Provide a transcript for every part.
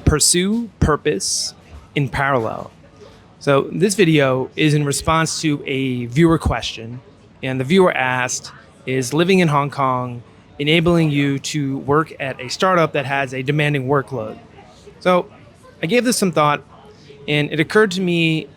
Pursue purpose in parallel. So this video is in response to a viewer question, and the viewer asked, is living in Hong Kong enabling you to work at a startup that has a demanding workload? So I gave this some thought, and it occurred to me,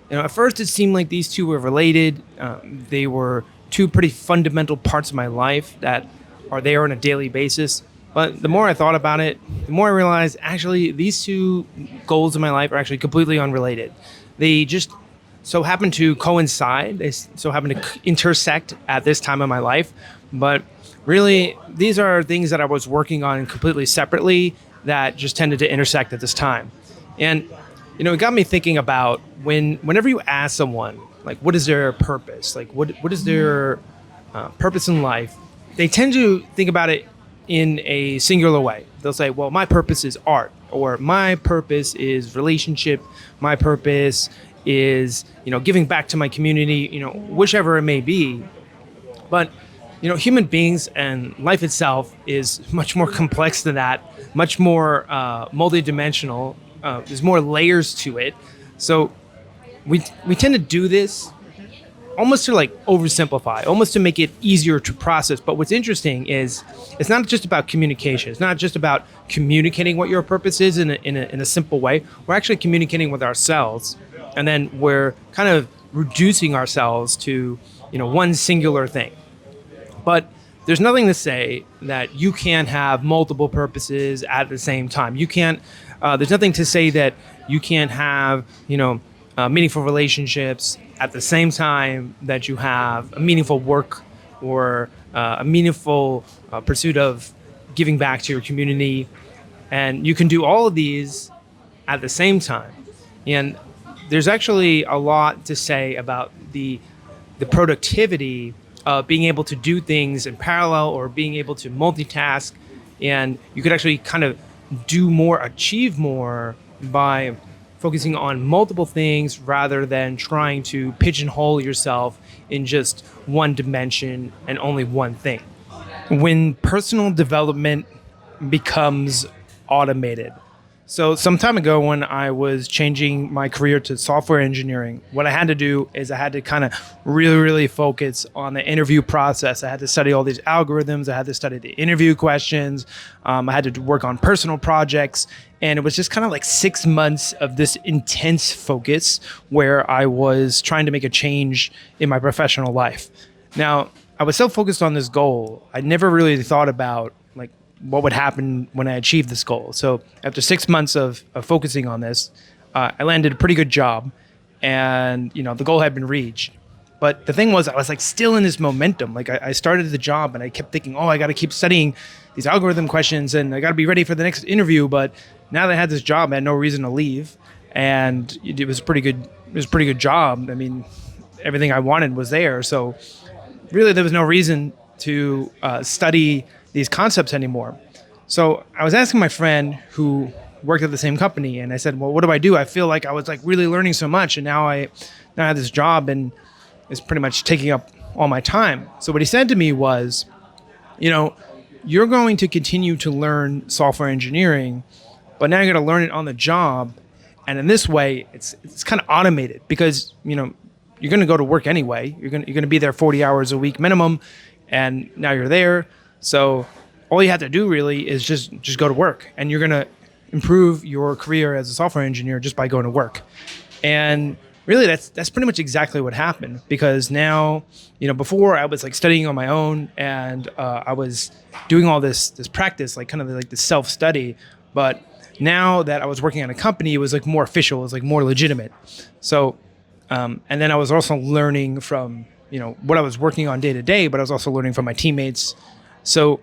at first it seemed like these two were related. They were two pretty fundamental parts of my life that are there on a daily basis. But the more I thought about it, the more I realized actually these two goals in my life are actually completely unrelated. They just so happen to coincide. They so happen to intersect at this time of my life. But really, these are things that I was working on completely separately that just tended to intersect at this time. And, it got me thinking about whenever you ask someone, like, what is their purpose? Like, what is their purpose in life? They tend to think about it in a singular way. They'll say, well, my purpose is art, or my purpose is relationship, my purpose is, giving back to my community, whichever it may be. But, human beings and life itself is much more complex than that, much more multidimensional. There's more layers to it. So we tend to do this almost to oversimplify, almost to make it easier to process. But what's interesting is it's not just about communication. It's not just about communicating what your purpose is in a simple way. We're actually communicating with ourselves, and then we're kind of reducing ourselves to one singular thing. But there's nothing to say that you can't have multiple purposes at the same time. You can't. There's nothing to say that you can't have meaningful relationships at the same time that you have a meaningful work or a meaningful pursuit of giving back to your community. And you can do all of these at the same time. And there's actually a lot to say about the productivity of being able to do things in parallel or being able to multitask. And you could actually kind of do more, achieve more by focusing on multiple things rather than trying to pigeonhole yourself in just one dimension and only one thing. When personal development becomes automated. So some time ago when I was changing my career to software engineering, what I had to do is I had to kind of really, really focus on the interview process. I had to study all these algorithms. I had to study the interview questions. I had to work on personal projects. And it was just kind of like 6 months of this intense focus where I was trying to make a change in my professional life. Now, I was so focused on this goal, I never really thought about what would happen when I achieved this goal. So after 6 months of focusing on this, I landed a pretty good job, and the goal had been reached. But the thing was, I was still in this momentum. I started the job and I kept thinking, I got to keep studying these algorithm questions and I got to be ready for the next interview. But now that I had this job, I had no reason to leave, and it was a pretty good. It was a pretty good job. I mean, everything I wanted was there. So really, there was no reason to study these concepts anymore. So I was asking my friend who worked at the same company, and I said, well, what do I do? I feel like I was really learning so much, and now I have this job and it's pretty much taking up all my time. So what he said to me was, you're going to continue to learn software engineering, but now you're going to learn it on the job. And in this way, it's kind of automated because, you're going to go to work anyway. You're going to be there 40 hours a week minimum, and now you're there. So all you have to do really is just go to work, and you're going to improve your career as a software engineer just by going to work. And really that's pretty much exactly what happened, because now, before I was studying on my own, and I was doing all this practice, the self-study. But now that I was working at a company, it was more official, it was more legitimate. So, and then I was also learning from, what I was working on day to day, but I was also learning from my teammates. So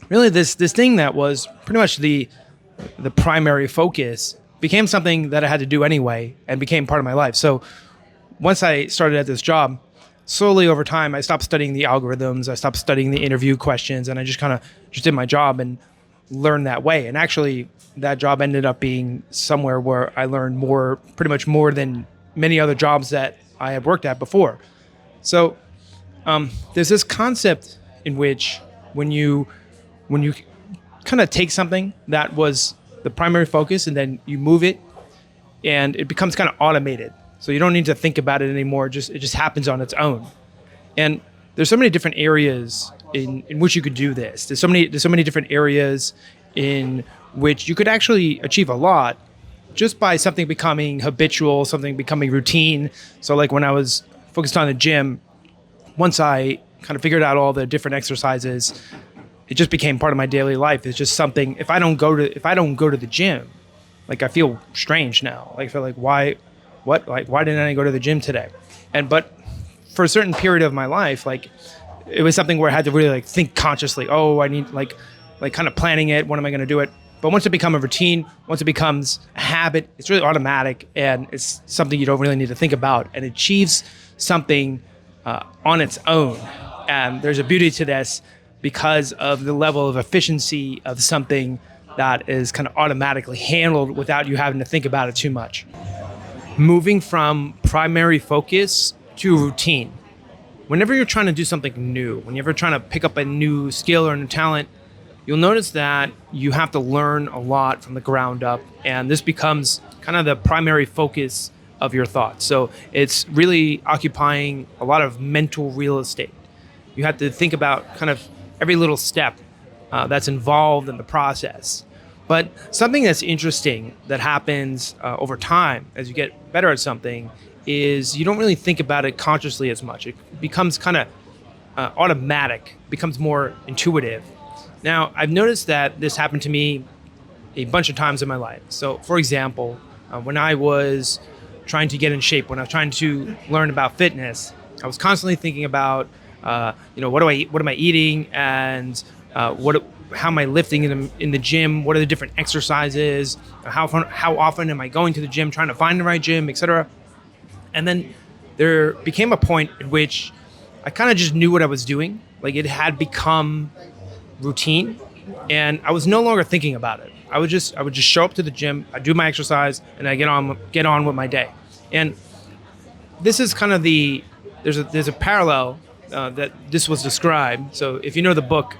really this thing that was pretty much the primary focus became something that I had to do anyway and became part of my life. So once I started at this job, slowly over time, I stopped studying the algorithms, I stopped studying the interview questions, and I just kind of just did my job and learned that way. And actually that job ended up being somewhere where I learned pretty much more than many other jobs that I have worked at before. So there's this concept in which when you kind of take something that was the primary focus, and then you move it, and it becomes kind of automated. So you don't need to think about it anymore. It just happens on its own. And there's so many different areas in which you could do this. There's so many different areas in which you could actually achieve a lot just by something becoming habitual, something becoming routine. So like when I was focused on the gym, once I kind of figured out all the different exercises, it just became part of my daily life. It's just something. If I don't go to the gym, like I feel strange now. Like I feel like why didn't I go to the gym today? But for a certain period of my life, like it was something where I had to really like think consciously. Oh, I need like kind of planning it. When am I going to do it? But once it becomes a routine, once it becomes a habit, it's really automatic, and it's something you don't really need to think about, and it achieves something on its own. And there's a beauty to this because of the level of efficiency of something that is kind of automatically handled without you having to think about it too much. Moving from primary focus to routine. Whenever you're trying to do something new, whenever you're trying to pick up a new skill or a new talent, you'll notice that you have to learn a lot from the ground up, and this becomes kind of the primary focus of your thoughts. So it's really occupying a lot of mental real estate. You have to think about kind of every little step that's involved in the process. But something that's interesting that happens over time as you get better at something is you don't really think about it consciously as much. It becomes kind of automatic, becomes more intuitive. Now, I've noticed that this happened to me a bunch of times in my life. So, for example, when I was trying to get in shape, when I was trying to learn about fitness, I was constantly thinking about, what do I eat, what am I eating, and how am I lifting in the gym? What are the different exercises? How often am I going to the gym, trying to find the right gym, etc. And then there became a point at which I kind of just knew what I was doing. Like it had become routine, and I was no longer thinking about it. I would just show up to the gym, I do my exercise, and I get on with my day. And this is kind of there's a parallel that this was described. So if you know the book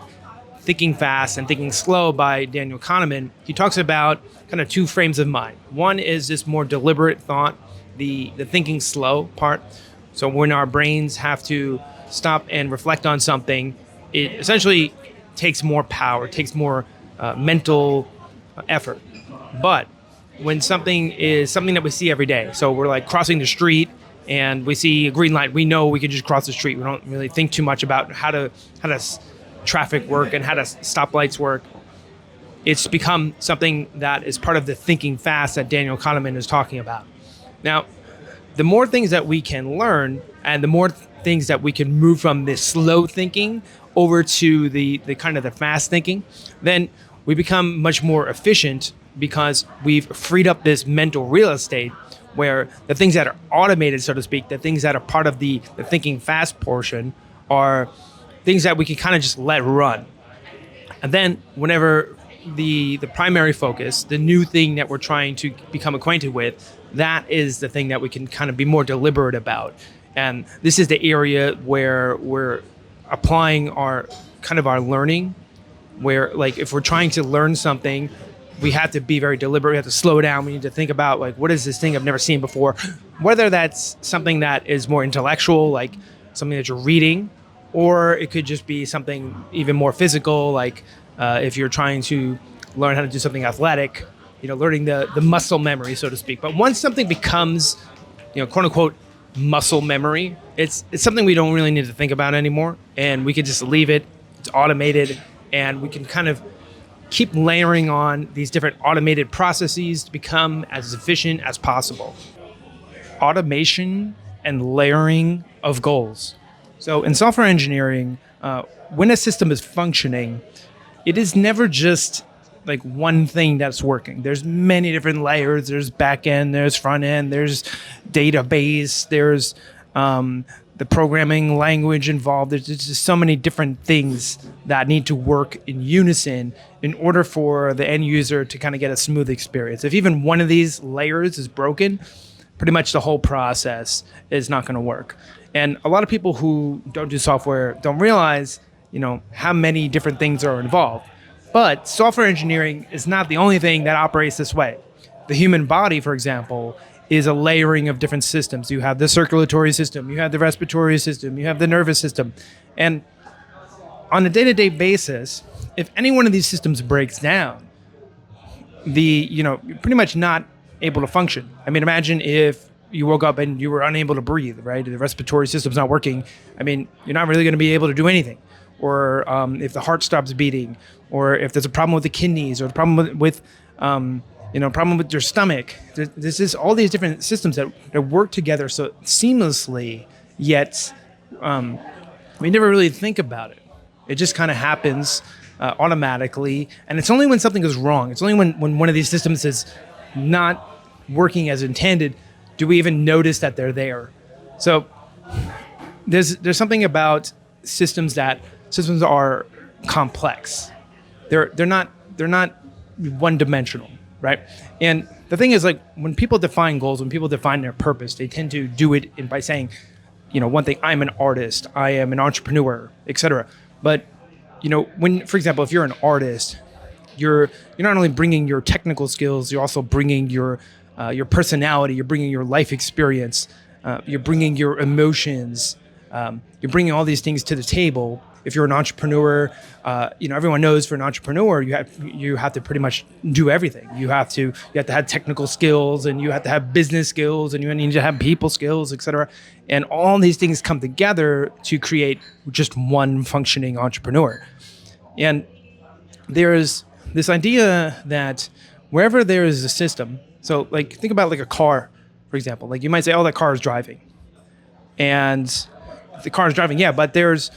Thinking Fast and Thinking Slow by Daniel Kahneman, he talks about kind of two frames of mind. One is this more deliberate thought, the thinking slow part. So when our brains have to stop and reflect on something, it essentially takes more power, takes more mental effort. But when something is something that we see every day, so we're like crossing the street and we see a green light, we know we can just cross the street. We don't really think too much about how to traffic work and how to stoplights work. It's become something that is part of the thinking fast that Daniel Kahneman is talking about. Now, the more things that we can learn and the more things that we can move from this slow thinking over to the kind of the fast thinking, then we become much more efficient because we've freed up this mental real estate where the things that are automated, so to speak, the things that are part of the thinking fast portion are things that we can kind of just let run. And then whenever the primary focus, the new thing that we're trying to become acquainted with, that is the thing that we can kind of be more deliberate about. And this is the area where we're applying our learning, where like if we're trying to learn something, we have to be very deliberate. We have to slow down. We need to think about like, what is this thing I've never seen before? Whether that's something that is more intellectual, like something that you're reading, or it could just be something even more physical, like if you're trying to learn how to do something athletic, learning the muscle memory, so to speak. But once something becomes, quote unquote, muscle memory, it's something we don't really need to think about anymore, and we can just leave it. It's automated, and we can kind of keep layering on these different automated processes to become as efficient as possible. Automation and layering of goals. So in software engineering, when a system is functioning, it is never just like one thing that's working. There's many different layers. There's back end, there's front end, there's database, there's the programming language involved. There's just so many different things that need to work in unison in order for the end user to kind of get a smooth experience. If even one of these layers is broken, pretty much the whole process is not going to work. And a lot of people who don't do software don't realize, how many different things are involved. But software engineering is not the only thing that operates this way. The human body, for example, is a layering of different systems. You have the circulatory system, you have the respiratory system, you have the nervous system. And on a day-to-day basis, if any one of these systems breaks down, you're pretty much not able to function. I mean, imagine if you woke up and you were unable to breathe, right? The respiratory system's not working. I mean, you're not really going to be able to do anything. Or if the heart stops beating, or if there's a problem with the kidneys, or a problem with problem with your stomach. This is all these different systems that work together so seamlessly, yet we never really think about it. It just kind of happens automatically, and it's only when something goes wrong. It's only when one of these systems is not working as intended do we even notice that they're there. So there's something about systems are complex. They're not one-dimensional, right? And the thing is, like, when people define goals, when people define their purpose, they tend to do it by saying, one thing, I'm an artist, I am an entrepreneur, etc. But when, for example, if you're an artist, you're not only bringing your technical skills, you're also bringing your personality, you're bringing your life experience, you're bringing your emotions, you're bringing all these things to the table. If you're an entrepreneur, everyone knows for an entrepreneur, you have to pretty much do everything. You have to have technical skills, and you have to have business skills, and you need to have people skills, etc. And all these things come together to create just one functioning entrepreneur. And there's this idea that wherever there is a system, so like think about like a car, for example. Like you might say, oh, that car is driving. And the car is driving, yeah, but there's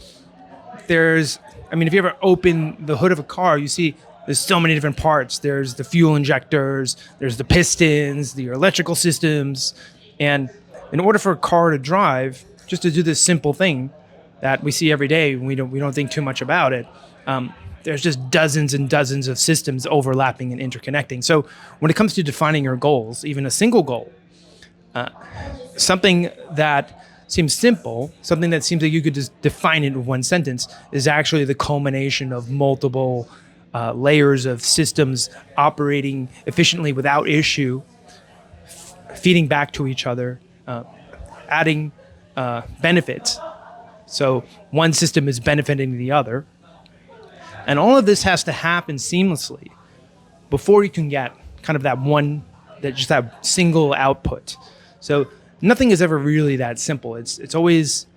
if you ever open the hood of a car, you see there's so many different parts. There's the fuel injectors, there's the pistons, the electrical systems. And in order for a car to drive, just to do this simple thing that we see every day, we don't think too much about it, there's just dozens and dozens of systems overlapping and interconnecting. So when it comes to defining your goals, even a single goal, something that seems simple, something that seems like you could just define it in one sentence, is actually the culmination of multiple layers of systems operating efficiently without issue, feeding back to each other, adding benefits. So one system is benefiting the other. And all of this has to happen seamlessly before you can get kind of that single output. So nothing is ever really that simple. It's always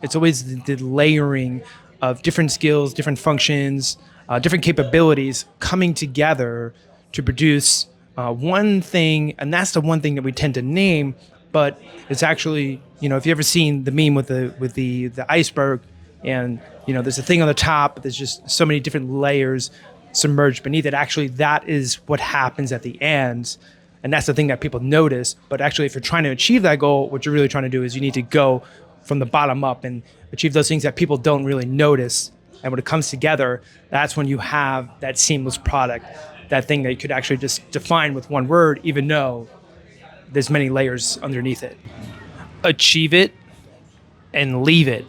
the layering of different skills, different functions, different capabilities coming together to produce one thing, and that's the one thing that we tend to name. But it's actually, if you ever seen the meme with the iceberg, and there's a thing on the top, but there's just so many different layers submerged beneath it. Actually, that is what happens at the end. And that's the thing that people notice. But actually, if you're trying to achieve that goal, what you're really trying to do is you need to go from the bottom up and achieve those things that people don't really notice. And when it comes together, that's when you have that seamless product, that thing that you could actually just define with one word, even though there's many layers underneath it. Achieve it and leave it.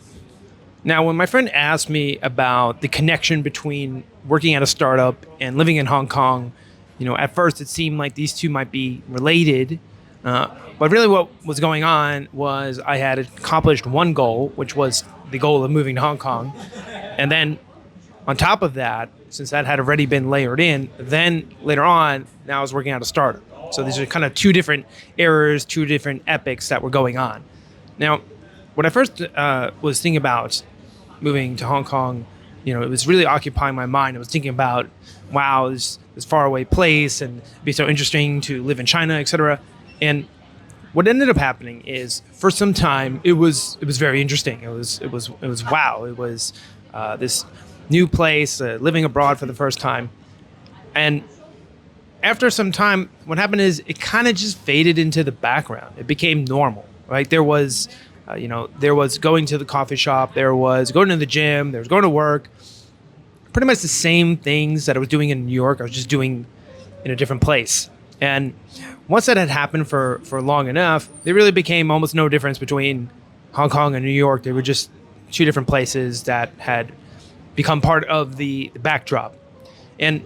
Now, when my friend asked me about the connection between working at a startup and living in Hong Kong, at first it seemed like these two might be related. But really what was going on was I had accomplished one goal, which was the goal of moving to Hong Kong. And then on top of that, since that had already been layered in, then later on, now I was working at a startup. So these are kind of two different eras, two different epics that were going on. Now, when I first was thinking about moving to Hong Kong, it was really occupying my mind. I was thinking about, wow, this faraway place, and it'd be so interesting to live in China, etc. And what ended up happening is, for some time, it was very interesting. It was wow. It was this new place, living abroad for the first time. And after some time, what happened is it kind of just faded into the background. It became normal, right? There was going to the coffee shop, there was going to the gym, there was going to work. Pretty much the same things that I was doing in New York, I was just doing in a different place. And once that had happened for long enough, there really became almost no difference between Hong Kong and New York. They were just two different places that had become part of the backdrop. And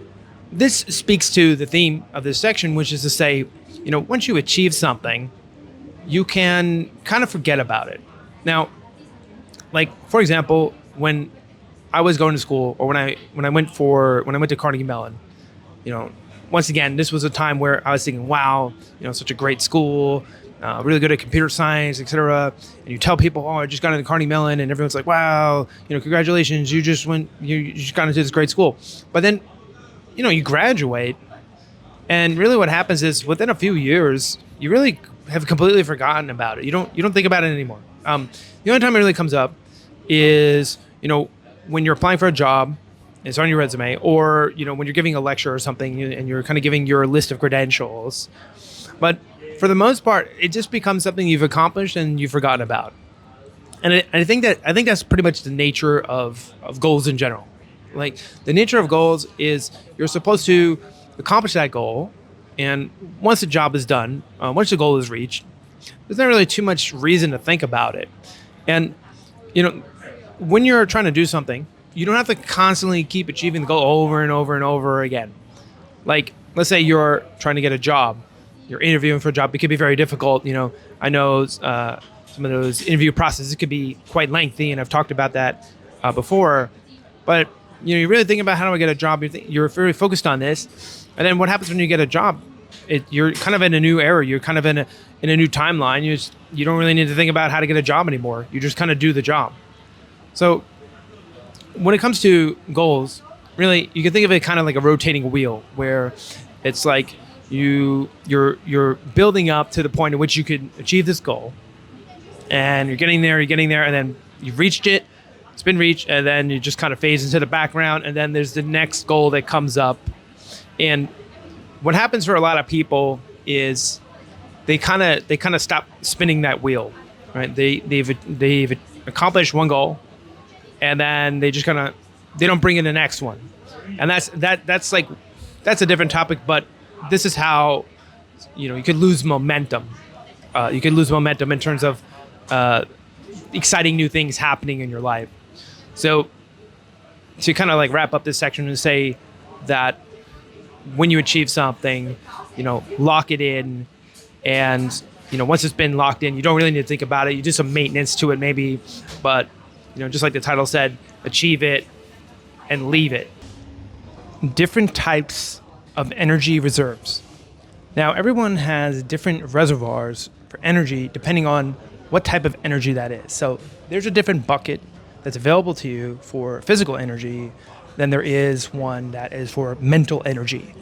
this speaks to the theme of this section, which is to say, once you achieve something, you can kind of forget about it. Now, like for example, when I was going to school, or when I went to Carnegie Mellon, once again, this was a time where I was thinking, wow, such a great school, really good at computer science, etc. And you tell people, oh, I just got into Carnegie Mellon, and everyone's like, wow, congratulations, you just got into this great school. But then, you graduate, and really what happens is within a few years, you really have completely forgotten about it. You don't think about it anymore. The only time it really comes up is, when you're applying for a job, it's on your resume, or, when you're giving a lecture or something and you're kind of giving your list of credentials. But for the most part, it just becomes something you've accomplished and you've forgotten about. And I think that's pretty much the nature of goals in general. Like, the nature of goals is you're supposed to accomplish that goal. And once the job is done, once the goal is reached, there's not really too much reason to think about it. And, when you're trying to do something, you don't have to constantly keep achieving the goal over and over and over again. Like, let's say you're trying to get a job. You're interviewing for a job. It could be very difficult. I know some of those interview processes could be quite lengthy, and I've talked about that before. But, you're really thinking about, how do I get a job? You're very focused on this. And then what happens when you get a job? You're kind of in a new era. You're kind of in a new timeline. You don't really need to think about how to get a job anymore. You just kind of do the job. So when it comes to goals, really, you can think of it kind of like a rotating wheel, where it's like you're building up to the point at which you could achieve this goal, and you're getting there, and then you've reached it. It's been reached, and then you just kind of phase into the background, and then there's the next goal that comes up. And what happens for a lot of people is they kind of stop spinning that wheel, right? They've accomplished one goal, and then they don't bring in the next one. And that's a different topic, but this is how you could lose momentum. You could lose momentum in terms of exciting new things happening in your life. So to kind of like wrap up this section and say that when you achieve something, lock it in, and once it's been locked in, you don't really need to think about it. You do some maintenance to it maybe, but just like the title said, achieve it and leave it. Different types of energy reserves. Now, everyone has different reservoirs for energy depending on what type of energy that is. So there's a different bucket that's available to you for physical energy than there is one that is for mental energy.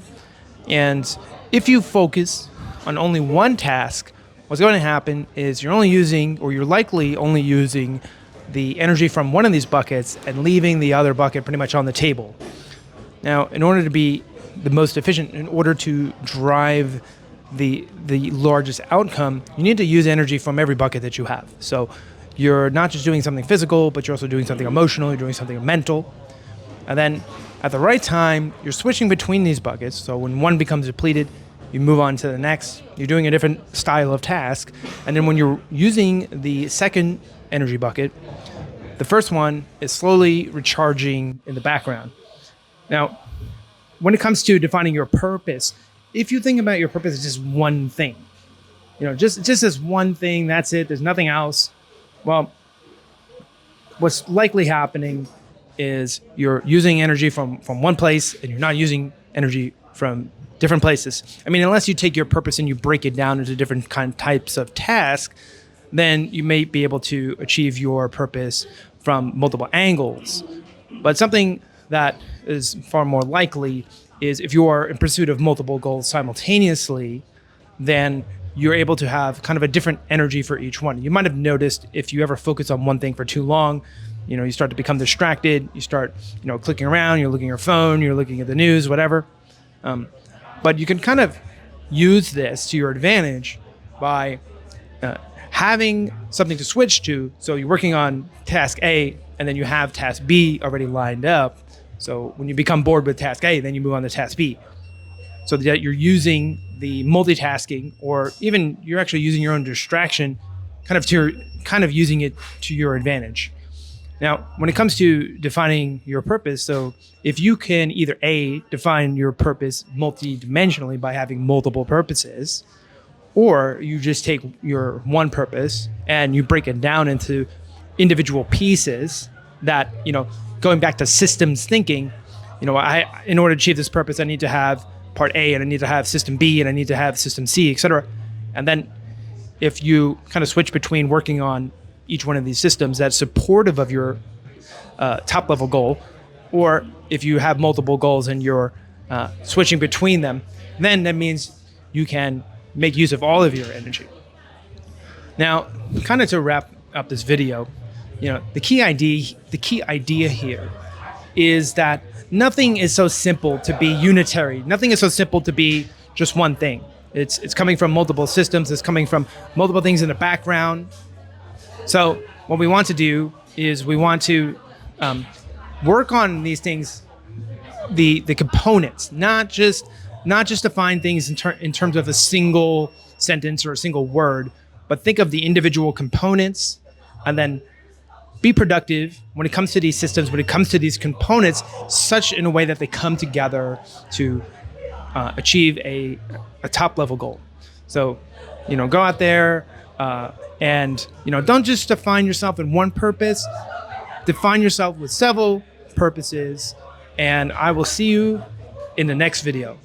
And if you focus on only one task, what's going to happen is you're likely only using the energy from one of these buckets and leaving the other bucket pretty much on the table. Now, in order to be the most efficient, in order to drive the largest outcome, you need to use energy from every bucket that you have. So you're not just doing something physical, but you're also doing something emotional, you're doing something mental. And then at the right time, you're switching between these buckets. So when one becomes depleted, you move on to the next. You're doing a different style of task. And then when you're using the second energy bucket, the first one is slowly recharging in the background. Now, when it comes to defining your purpose, if you think about your purpose as just one thing, just this one thing, that's it, there's nothing else, well, what's likely happening is you're using energy from one place and you're not using energy from different places. I mean, unless you take your purpose and you break it down into different types of tasks, then you may be able to achieve your purpose from multiple angles. But something that is far more likely is if you are in pursuit of multiple goals simultaneously, then you're able to have kind of a different energy for each one. You might have noticed if you ever focus on one thing for too long, you start to become distracted. You start, clicking around, you're looking at your phone, you're looking at the news, whatever. But you can kind of use this to your advantage by having something to switch to. So you're working on task A, and then you have task B already lined up. So when you become bored with task A, then you move on to task B. So that you're using the multitasking, or even you're actually using your own distraction, kind of using it to your advantage. Now, when it comes to defining your purpose, so if you can either A, define your purpose multidimensionally by having multiple purposes, or you just take your one purpose and you break it down into individual pieces that, going back to systems thinking, in order to achieve this purpose, I need to have part A and I need to have system B and I need to have system C, etc. And then if you kind of switch between working on each one of these systems that's supportive of your top level goal, or if you have multiple goals and you're switching between them, then that means you can make use of all of your energy. Now, kind of to wrap up this video, the key idea here is that nothing is so simple to be unitary. Nothing is so simple to be just one thing. It's coming from multiple systems. It's coming from multiple things in the background. So what we want to do is we want to work on these things, the components, not just define things in terms of a single sentence or a single word, but think of the individual components and then be productive when it comes to these systems, when it comes to these components, such in a way that they come together to achieve a top level goal. So, go out there and, don't just define yourself in one purpose, define yourself with several purposes, and I will see you in the next video.